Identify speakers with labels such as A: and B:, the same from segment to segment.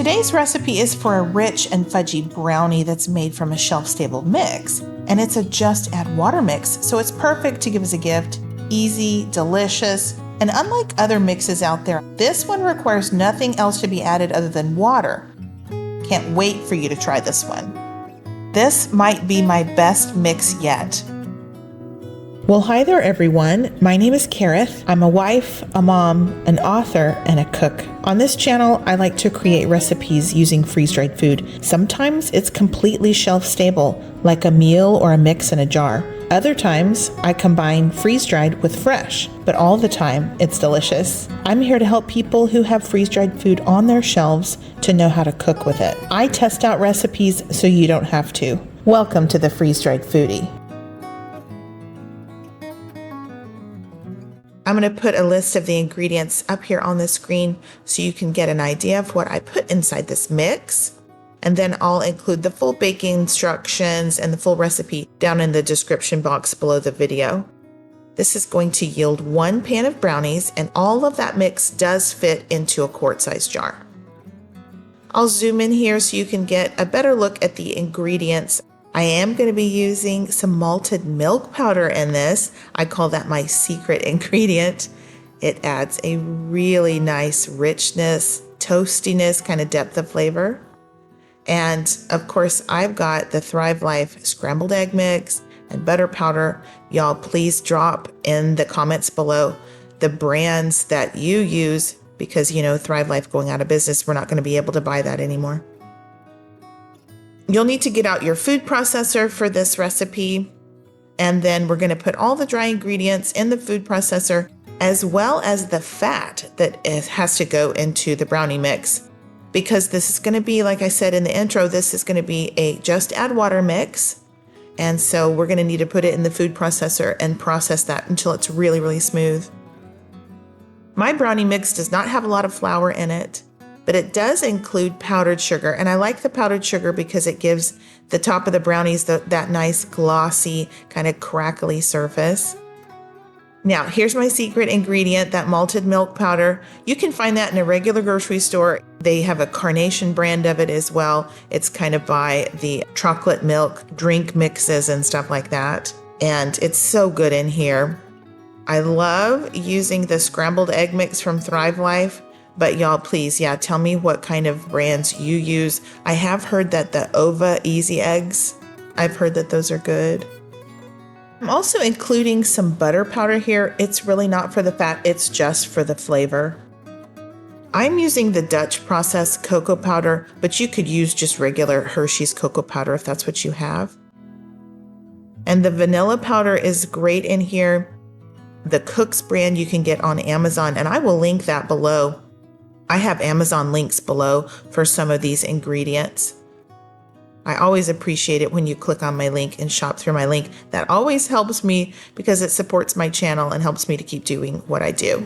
A: Today's recipe is for a rich and fudgy brownie that's made from a shelf-stable mix. And it's a just add water mix, so it's perfect to give as a gift. Easy, delicious, and unlike other mixes out there, this one requires nothing else to be added other than water. Can't wait for you to try this one. This might be my best mix yet. Well, hi there everyone. My name is Kareth. I'm a wife, a mom, an author, and a cook. On this channel, I like to create recipes using freeze-dried food. Sometimes it's completely shelf-stable, like a meal or a mix in a jar. Other times, I combine freeze-dried with fresh, but all the time, it's delicious. I'm here to help people who have freeze-dried food on their shelves to know how to cook with it. I test out recipes so you don't have to. Welcome to the Freeze-Dried Foodie. I'm going to put a list of the ingredients up here on the screen so you can get an idea of what I put inside this mix. And then I'll include the full baking instructions and the full recipe down in the description box below the video. This is going to yield 1 pan of brownies, and all of that mix does fit into a quart-sized jar. I'll zoom in here so you can get a better look at the ingredients. I am going to be using some malted milk powder in this. I call that my secret ingredient. It adds a really nice richness, toastiness, kind of depth of flavor. And of course, I've got the Thrive Life scrambled egg mix and butter powder. Y'all, please drop in the comments below the brands that you use because, you know, Thrive Life going out of business, we're not going to be able to buy that anymore. You'll need to get out your food processor for this recipe, and then we're going to put all the dry ingredients in the food processor as well as the fat that has to go into the brownie mix. Because this is going to be, like I said in the intro, this is going to be a just add water mix. And so we're going to need to put it in the food processor and process that until it's really, really smooth. My brownie mix does not have a lot of flour in it, but it does include powdered sugar. And I like the powdered sugar because it gives the top of the brownies that nice glossy, kind of crackly surface. Now, here's my secret ingredient, that malted milk powder. You can find that in a regular grocery store. They have a Carnation brand of it as well. It's kind of by the chocolate milk drink mixes and stuff like that. And it's so good in here. I love using the scrambled egg mix from Thrive Life. But y'all, please, tell me what kind of brands you use. I have heard that the Ova Easy Eggs, I've heard that those are good. I'm also including some butter powder here. It's really not for the fat, it's just for the flavor. I'm using the Dutch processed cocoa powder, but you could use just regular Hershey's cocoa powder if that's what you have. And the vanilla powder is great in here. The Cook's brand you can get on Amazon, and I will link that below. I have Amazon links below for some of these ingredients. I always appreciate it when you click on my link and shop through my link. That always helps me because it supports my channel and helps me to keep doing what I do.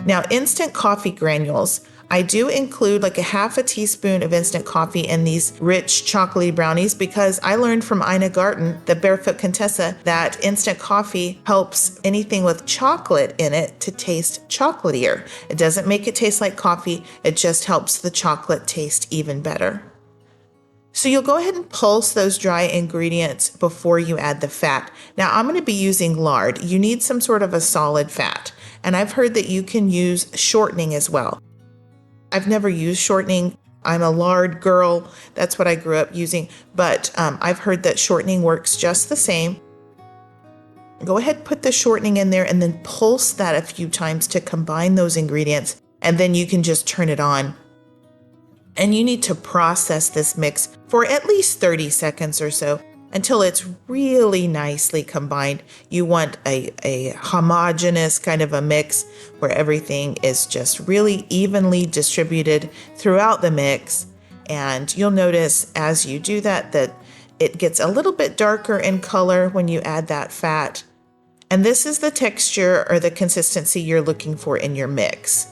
A: Now, instant coffee granules. I do include like a half a teaspoon of instant coffee in these rich chocolatey brownies because I learned from Ina Garten, the Barefoot Contessa, that instant coffee helps anything with chocolate in it to taste chocolatier. It doesn't make it taste like coffee, it just helps the chocolate taste even better. So you'll go ahead and pulse those dry ingredients before you add the fat. Now I'm going to be using lard. You need some sort of a solid fat, and I've heard that you can use shortening as well. I've never used shortening. I'm a lard girl. That's what I grew up using. But I've heard that shortening works just the same. Go ahead, put the shortening in there and then pulse that a few times to combine those ingredients. And then you can just turn it on. And you need to process this mix for at least 30 seconds or so until it's really nicely combined. You want a homogeneous kind of a mix where everything is just really evenly distributed throughout the mix. And you'll notice as you do that it gets a little bit darker in color when you add that fat. And this is the texture or the consistency you're looking for in your mix.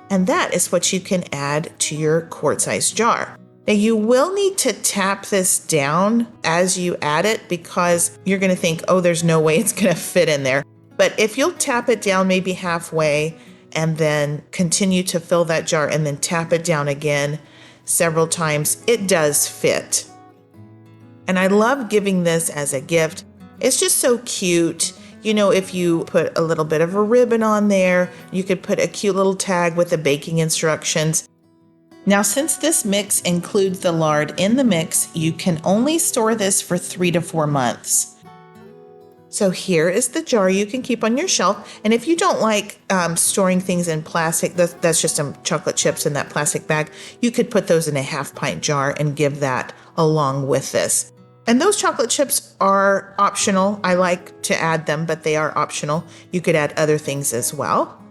A: And that is what you can add to your quart-sized jar. Now you will need to tap this down as you add it because you're going to think, oh, there's no way it's going to fit in there. But if you'll tap it down maybe halfway and then continue to fill that jar and then tap it down again several times, it does fit. And I love giving this as a gift. It's just so cute. You know, if you put a little bit of a ribbon on there, you could put a cute little tag with the baking instructions. Now, since this mix includes the lard in the mix, you can only store this for 3 to 4 months. So here is the jar you can keep on your shelf. And if you don't like storing things in plastic, that's just some chocolate chips in that plastic bag, you could put those in a half-pint jar and give that along with this. And those chocolate chips are optional. I like to add them, but they are optional. You could add other things as well.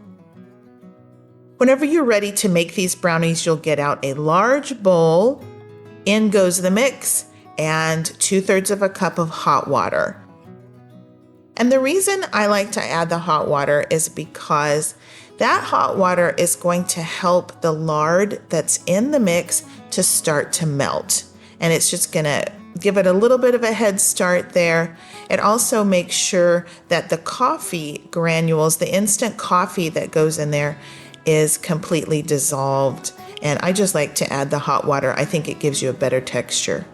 A: Whenever you're ready to make these brownies, you'll get out a large bowl. In goes the mix and 2/3 of a cup of hot water. And the reason I like to add the hot water is because that hot water is going to help the lard that's in the mix to start to melt. And it's just gonna give it a little bit of a head start there. It also makes sure that the coffee granules, the instant coffee that goes in there, is completely dissolved. And I just like to add the hot water. I think it gives you a better texture.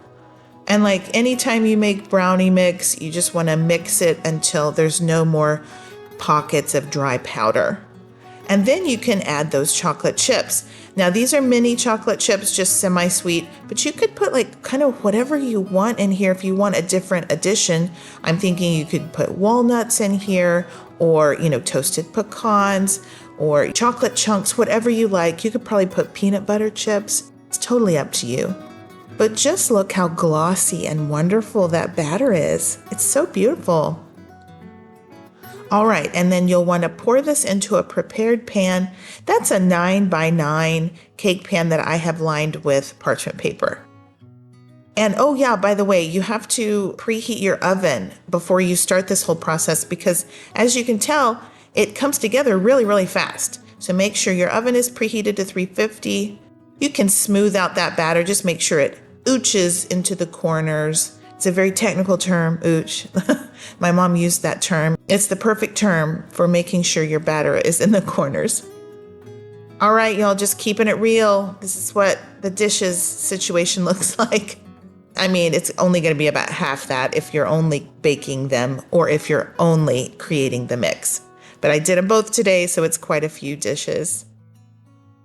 A: And like anytime you make brownie mix, you just want to mix it until there's no more pockets of dry powder. And then you can add those chocolate chips. Now these are mini chocolate chips, just semi-sweet, but you could put like kind of whatever you want in here if you want a different addition. I'm thinking you could put walnuts in here, or, you know, toasted pecans, or chocolate chunks, whatever you like. You could probably put peanut butter chips. It's totally up to you. But just look how glossy and wonderful that batter is. It's so beautiful. All right, and then you'll want to pour this into a prepared pan. That's a 9x9 cake pan that I have lined with parchment paper. And oh yeah, by the way, you have to preheat your oven before you start this whole process, because as you can tell, it comes together really, really fast. So make sure your oven is preheated to 350. You can smooth out that batter. Just make sure it ooches into the corners. It's a very technical term, ooch. My mom used that term. It's the perfect term for making sure your batter is in the corners. All right, y'all, just keeping it real. This is what the dishes situation looks like. I mean, it's only going to be about half that if you're only baking them or if you're only creating the mix. But I did them both today, so it's quite a few dishes.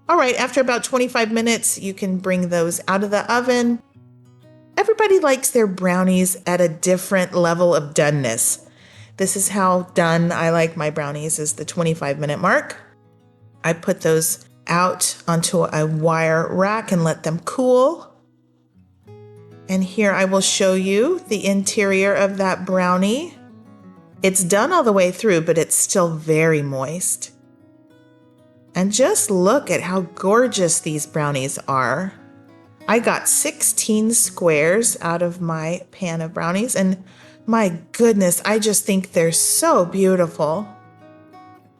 A: All right, after about 25 minutes, you can bring those out of the oven. Everybody likes their brownies at a different level of doneness. This is how done I like my brownies, is the 25-minute mark. I put those out onto a wire rack and let them cool. And here I will show you the interior of that brownie. It's done all the way through, but it's still very moist. And just look at how gorgeous these brownies are. I got 16 squares out of my pan of brownies, and my goodness, I just think they're so beautiful.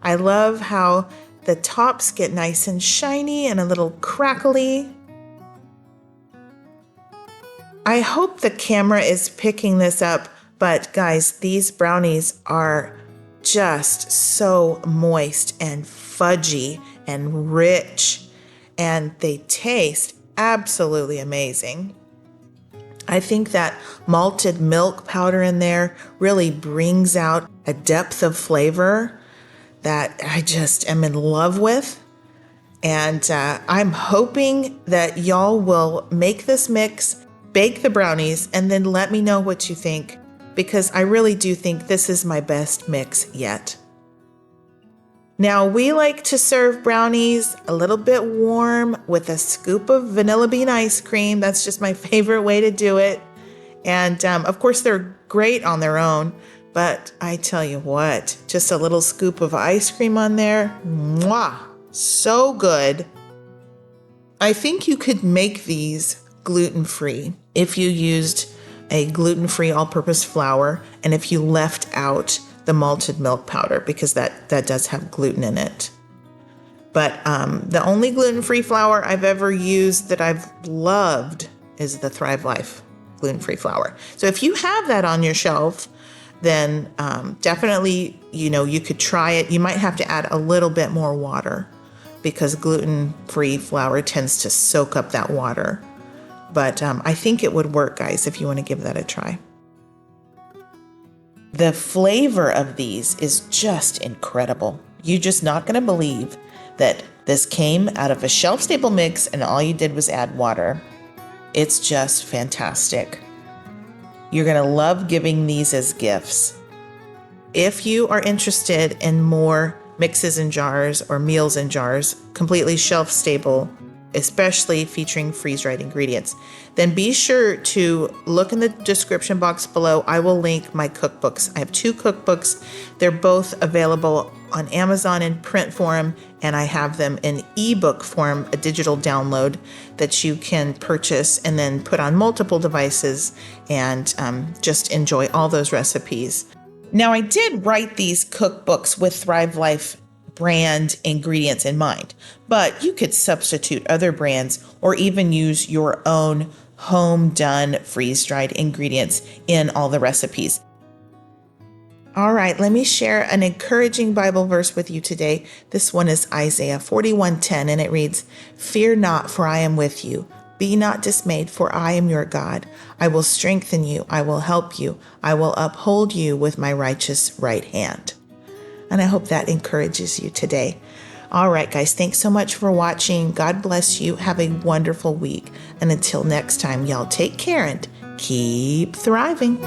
A: I love how the tops get nice and shiny and a little crackly. I hope the camera is picking this up, but guys, these brownies are just so moist and fudgy and rich, and they taste absolutely amazing. I think that malted milk powder in there really brings out a depth of flavor that I just am in love with. And I'm hoping that y'all will make this mix, bake the brownies, and then let me know what you think, because I really do think this is my best mix yet. Now, we like to serve brownies a little bit warm with a scoop of vanilla bean ice cream. That's just my favorite way to do it. And of course, they're great on their own, but I tell you what, just a little scoop of ice cream on there, mwah, so good. I think you could make these gluten-free if you used a gluten-free all-purpose flour and if you left out the malted milk powder, because that does have gluten in it. But the only gluten-free flour I've ever used that I've loved is the Thrive Life gluten-free flour. So if you have that on your shelf, then definitely, you could try it. You might have to add a little bit more water because gluten-free flour tends to soak up that water. But I think it would work, guys, if you want to give that a try. The flavor of these is just incredible. You're just not going to believe that this came out of a shelf-stable mix and all you did was add water. It's just fantastic. You're going to love giving these as gifts. If you are interested in more mixes in jars or meals in jars, completely shelf-stable, especially featuring freeze-dried ingredients, then be sure to look in the description box below. I will link my cookbooks. I have 2 cookbooks. They're both available on Amazon in print form, and I have them in ebook form, a digital download that you can purchase and then put on multiple devices and just enjoy all those recipes. Now, I did write these cookbooks with Thrive Life brand ingredients in mind, but you could substitute other brands or even use your own home done freeze-dried ingredients in all the recipes. All right, let me share an encouraging Bible verse with you today. This one is Isaiah 41:10, and it reads, "Fear not, for I am with you. Be not dismayed, for I am your God. I will strengthen you. I will help you. I will uphold you with my righteous right hand." And I hope that encourages you today. All right, guys, thanks so much for watching. God bless you. Have a wonderful week. And until next time, y'all take care and keep thriving.